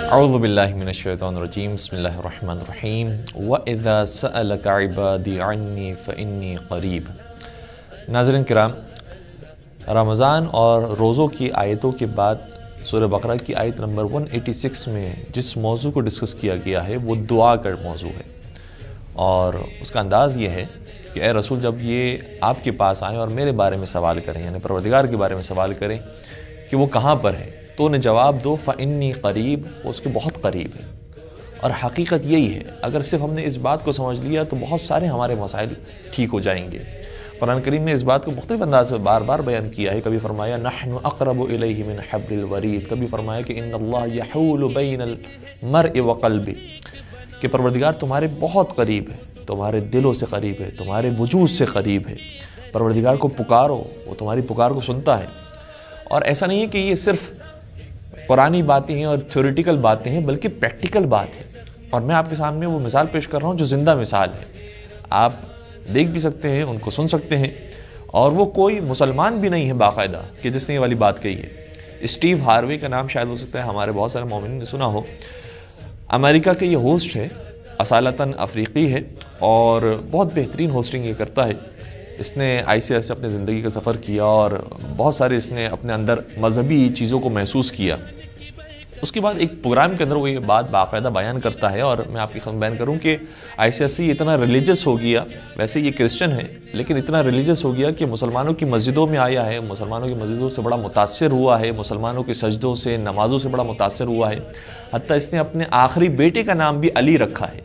اعوذ باللہ من الشیطان الرجیم بسم اللہ الرحمن الرحیم وَإِذَا سَأَلَكَ عِبَادِي عَنِّي فَإِنِّي قَرِيبٌ۔ ناظرین کرام، رمضان اور روزوں کی آیتوں کے بعد سورہ بقرہ کی آیت نمبر 186 میں جس موضوع کو ڈسکس کیا گیا ہے وہ دعا کا موضوع ہے، اور اس کا انداز یہ ہے کہ اے رسول، جب یہ آپ کے پاس آئیں اور میرے بارے میں سوال کریں، یعنی پروردگار کے بارے میں سوال کریں کہ وہ کہاں پر ہے، تو انہیں جواب دو فَإِنِّي قریب، وہ اس کے بہت قریب ہے۔ اور حقیقت یہی ہے، اگر صرف ہم نے اس بات کو سمجھ لیا تو بہت سارے ہمارے مسائل ٹھیک ہو جائیں گے۔ قرآن کریم نے اس بات کو مختلف انداز میں بار بار بیان کیا ہے، کبھی فرمایا نحن اقرب الیہ من حبل الورید، کبھی فرمایا کہ ان اللہ یحول بین المرء وقلبہ، کہ پروردگار تمہارے بہت قریب ہے، تمہارے دلوں سے قریب ہے، تمہارے وجود سے قریب ہے۔ پروردگار کو پکارو، وہ تمہاری پکار کو سنتا ہے۔ اور ایسا نہیں ہے کہ یہ صرف قرآنی باتیں ہیں اور تھیوریٹیکل باتیں ہیں، بلکہ پریکٹیکل بات ہے۔ اور میں آپ کے سامنے وہ مثال پیش کر رہا ہوں جو زندہ مثال ہے، آپ دیکھ بھی سکتے ہیں، ان کو سن سکتے ہیں، اور وہ کوئی مسلمان بھی نہیں ہے باقاعدہ کہ جس نے یہ والی بات کہی ہے۔ اسٹیو ہاروے کا نام شاید ہو سکتا ہے ہمارے بہت سارے مومنین نے سنا ہو۔ امریکہ کے یہ ہوسٹ ہے، اصالتاً افریقی ہے، اور بہت بہترین ہوسٹنگ یہ کرتا ہے۔ اس نے ICS سے اپنے زندگی کا سفر کیا اور بہت سارے اس نے اپنے اندر مذہبی چیزوں کو محسوس کیا۔ اس کے بعد ایک پروگرام کے اندر وہ یہ بات باقاعدہ بیان کرتا ہے، اور میں آپ کی خدمت بیان کروں کہ ICS سے یہ اتنا ریلیجس ہو گیا، ویسے یہ کرسچن ہے لیکن اتنا ریلیجس ہو گیا کہ مسلمانوں کی مسجدوں میں آیا ہے، مسلمانوں کی مسجدوں سے بڑا متاثر ہوا ہے، مسلمانوں کے سجدوں سے، نمازوں سے بڑا متاثر ہوا ہے، حتیٰ اس نے اپنے آخری بیٹے کا نام بھی علی رکھا ہے۔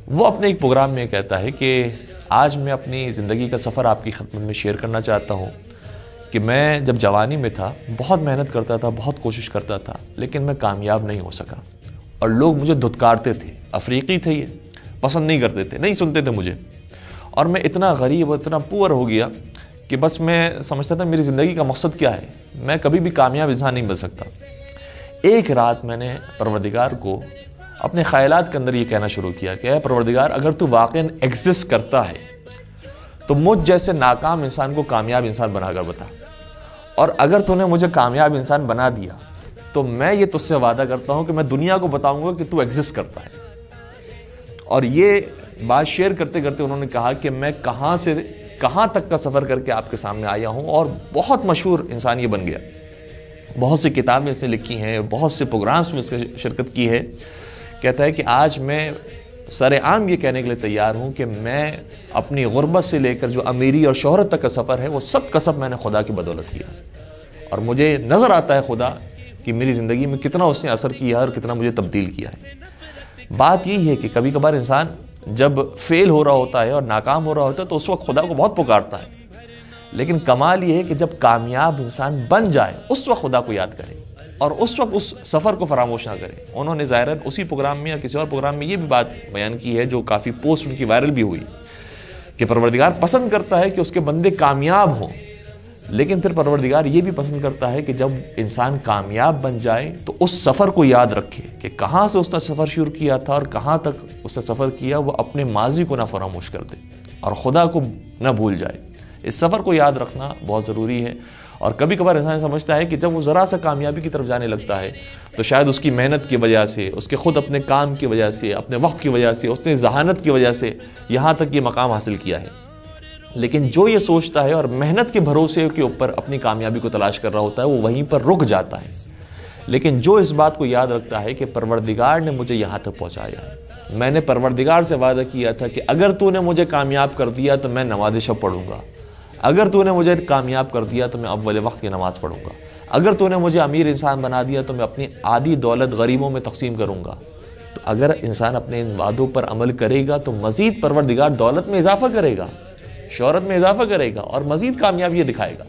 وہ اپنے ایک پروگرام میں کہتا ہے کہ آج میں اپنی زندگی کا سفر آپ کی خدمت میں شیئر کرنا چاہتا ہوں کہ میں جب جوانی میں تھا بہت محنت کرتا تھا، بہت کوشش کرتا تھا، لیکن میں کامیاب نہیں ہو سکا، اور لوگ مجھے دھتکارتے تھے۔ افریقی تھے، یہ پسند نہیں کرتے تھے، نہیں سنتے تھے مجھے، اور میں اتنا غریب اور اتنا پور ہو گیا کہ بس میں سمجھتا تھا میری زندگی کا مقصد کیا ہے، میں کبھی بھی کامیاب انسان نہیں بن سکتا۔ ایک رات میں نے پروردگار کو اپنے خیالات کے اندر یہ کہنا شروع کیا کہ اے پروردگار، اگر تو واقعاً ایگزسٹ کرتا ہے تو مجھ جیسے ناکام انسان کو کامیاب انسان بنا کر بتا، اور اگر تو نے مجھے کامیاب انسان بنا دیا تو میں یہ تجھ سے وعدہ کرتا ہوں کہ میں دنیا کو بتاؤں گا کہ تو ایگزسٹ کرتا ہے۔ اور یہ بات شیئر کرتے کرتے انہوں نے کہا کہ میں کہاں سے کہاں تک کا سفر کر کے آپ کے سامنے آیا ہوں، اور بہت مشہور انسان یہ بن گیا۔ بہت سی کتابیں اس نے لکھی ہیں، بہت سے پروگرامز میں اس نے شرکت کی ہے۔ کہتا ہے کہ آج میں سر عام یہ کہنے کے لیے تیار ہوں کہ میں اپنی غربت سے لے کر جو امیری اور شہرت تک کا سفر ہے وہ سب کا سب میں نے خدا کی بدولت کیا، اور مجھے نظر آتا ہے خدا کہ میری زندگی میں کتنا اس نے اثر کیا ہے اور کتنا مجھے تبدیل کیا ہے۔ بات یہی ہے کہ کبھی کبھار انسان جب فیل ہو رہا ہوتا ہے اور ناکام ہو رہا ہوتا ہے تو اس وقت خدا کو بہت پکارتا ہے، لیکن کمال یہ ہے کہ جب کامیاب انسان بن جائے اس وقت خدا کو یاد کرے، اور اس وقت اس سفر کو فراموش نہ کرے۔ انہوں نے ظاہراً اسی پروگرام میں یا کسی اور پروگرام میں یہ بھی بات بیان کی ہے جو کافی پوسٹ ان کی وائرل بھی ہوئی، کہ پروردگار پسند کرتا ہے کہ اس کے بندے کامیاب ہوں، لیکن پھر پروردگار یہ بھی پسند کرتا ہے کہ جب انسان کامیاب بن جائے تو اس سفر کو یاد رکھے کہ کہاں سے اس نے سفر شروع کیا تھا اور کہاں تک اس نے سفر کیا، وہ اپنے ماضی کو نہ فراموش کر دے اور خدا کو نہ بھول جائے۔ اس سفر کو یاد رکھنا بہت ضروری ہے۔ اور کبھی کبھار انسان سمجھتا ہے کہ جب وہ ذرا سا کامیابی کی طرف جانے لگتا ہے تو شاید اس کی محنت کی وجہ سے، اس کے خود اپنے کام کی وجہ سے، اپنے وقت کی وجہ سے، اس نے ذہانت کی وجہ سے یہاں تک یہ مقام حاصل کیا ہے۔ لیکن جو یہ سوچتا ہے اور محنت کے بھروسے کے اوپر اپنی کامیابی کو تلاش کر رہا ہوتا ہے وہ وہیں پر رک جاتا ہے۔ لیکن جو اس بات کو یاد رکھتا ہے کہ پروردگار نے مجھے یہاں تک پہنچایا ہے، میں نے پروردگار سے وعدہ کیا تھا کہ اگر تو نے مجھے کامیاب کر دیا تو میں نماز شب پڑھوں گا، اگر تو نے مجھے کامیاب کر دیا تو میں اول وقت کی نماز پڑھوں گا، اگر تو نے مجھے امیر انسان بنا دیا تو میں اپنی آدھی دولت غریبوں میں تقسیم کروں گا۔ تو اگر انسان اپنے ان وعدوں پر عمل کرے گا تو مزید پروردگار دولت میں اضافہ کرے گا، شہرت میں اضافہ کرے گا، اور مزید کامیابی دکھائے گا۔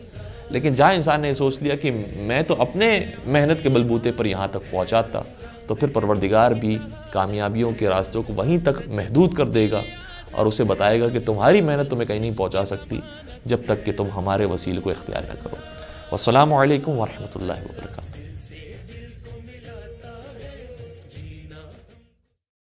لیکن جہاں انسان نے سوچ لیا کہ میں تو اپنے محنت کے بلبوتے پر یہاں تک پہنچاتا، تو پھر پروردگار بھی کامیابیوں کے راستوں کو وہیں تک محدود کر دے گا اور اسے بتائے گا کہ تمہاری محنت تمہیں کہیں نہیں پہنچا سکتی جب تک کہ تم ہمارے وسیلے کو اختیار نہ کرو۔ والسلام علیکم ورحمۃ اللہ وبرکاتہ۔